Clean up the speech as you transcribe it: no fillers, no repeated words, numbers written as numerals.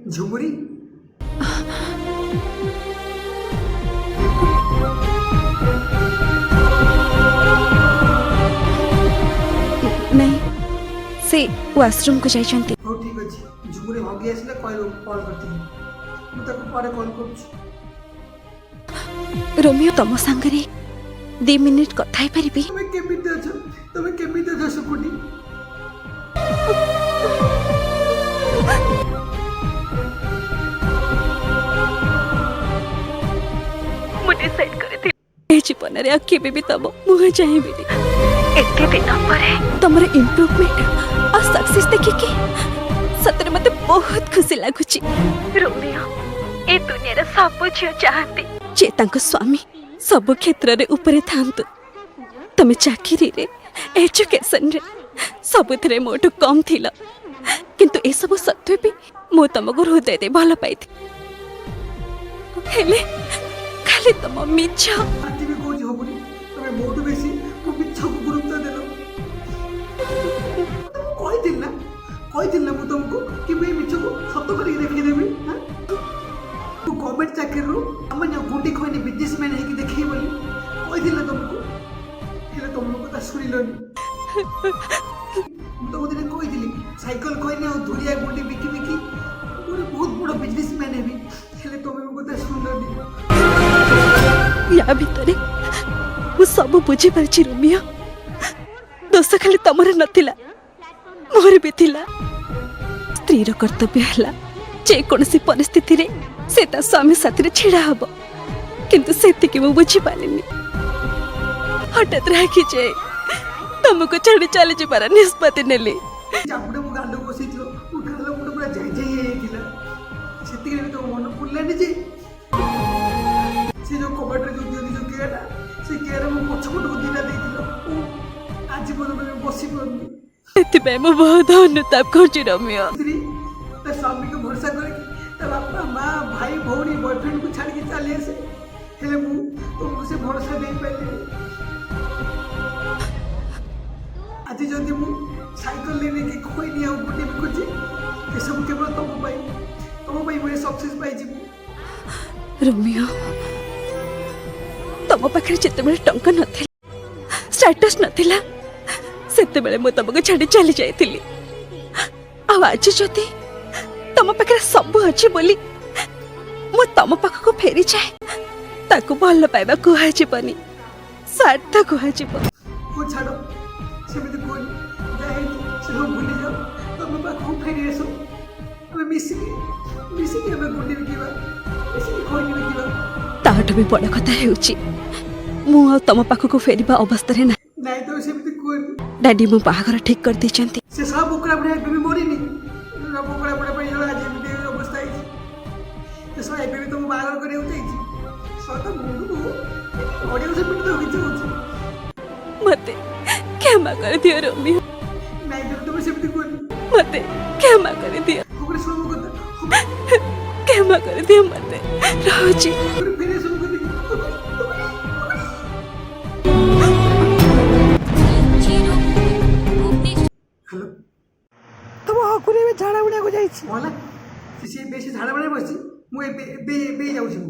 झुमुरी नहीं से वाशरूम को जाइछंती। हो ठीक अछि झुमुरी भागी आसले कॉल करती मु ताको पारे कॉल करछु। रोमियो तम संगरे 2 मिनिट कथा ही परिबी। तुम केमिते अछ सुकुटी मु डिसाइड करथि ए जीवन रे केबे भी तब मुह चाहिबी। एते दिन परे तमरे इम्प्रूवमेंट और सक्सेस देखि के सतरे मते बहुत खुशी लागुची। रोमियो ए दुनिया रे सब झियो चाहती जे तांको स्वामी सब क्षेत्र रे ऊपर थांतु। तमे चाकरी रे एजुकेशन रे सबुथरे मोटू कम थिला किंतु ए सब सत्वे भी मो तमको हृदय दे भल पाइथि। हेले खाली तम मिछ आती भी कोज होबनी तमे मोटू बेसी को मिछ को गुरुत्व देलो। कोई दिन ना मु तुमको कि मैं मिछ को सत्य करी देखि देबी। हां तू गवर्नमेंट चाकरी रो हम ना गुंडी खोनी बिजनेसमैन है कि देखि बोली कोई दिन ना तुमको हेले तुम लोग तो सुनिलोनी तो दिन कोई दिली साइकिल कोई ने धुरिया गुंडी बिकी बिकी पूरे बहुत बड़ा बिजनेसमैन है भी हेले तुम लोग तो सुनिलोनी। या भितरे मु सब बुझी परछि रोमियो। दोष खाली तमर नथिला मोर भी थिला। स्त्री रो कर्तव्य हला जे कोनसी परिस्थिति रे से ता स्वामी साथी छिड़ा हबो किंतु सेति के मु बुझी पालिनी। हठात राखी जे तुमको छाड़ी चली जिबार निष्पत्ति नेली। चापुडे मु गांडो बसिथिलो मु गांडो मुड पूरा जाई जाई हेतिला सेति के तो मन पुल्लानी जे से जो कबट जो दियो जो केरा से केरा मु पछपट को दिला देथिलो आज बोल में बसी पड़नी एति बे मु बहुत अनुताप करछि रोमियो। स्त्री ता स्वामी को भरोसा करे ता बापा मां भाई भौणी बॉयफ्रेंड को छाड़ के चली आसे हेले मु तुमको से भरोसा दे पाइले। आज जदि मु साइकिल लेने के खोई नहीं आउ गुटे बिकुची ये सब केवल तुम पाई मैं सक्सेस पाई जी। रोमियो तम पाखे जिते बेले टंका नथिला स्टेटस नथिला सेते बेले मु तमको छाड़ी चली जाइतिली। आज जदि तम पाखे सब अछि बोली मु तम पाख को फेरी जाए ताको भल पाइबा कुहा जीवनी स्वार्थ कुहा जीव। हो छाड़ो सेमिति कोई जाए से हम भूली जाओ तुम पाख को फेरी आसो हमें मिसी हमें गुंडी बिकिबा मिसी खोई बिकिबा। ताठो भी बड़ कथा हेउची मु आ तम पाख को फेरिबा अवस्था रे ना नहीं तो सेमिति कोई डैडी मु बाहागर ठीक कर दी चंती। से सब बुकरा बड़े बेबी मोरिनी बुकरा बड़े पई आज एमिति अवस्था है से सब बेबी तुम बाहागर करे उठै छी सत मुंडू ऑडियो से पिट दो किछ होची। मते क्षमा कर दियो रोमियो। नहीं तो तुम सेमिति कोई मते क्षमा कर दियो। ओकरे सब कथा क्षमा कर दियो मते रोजी। फिर सब कथा हेलो तुम हकुरे में झाड़ा बुड़ा को जाई छी होला से बेसी झाड़ा बुड़ा बसी मु बे जाउछी।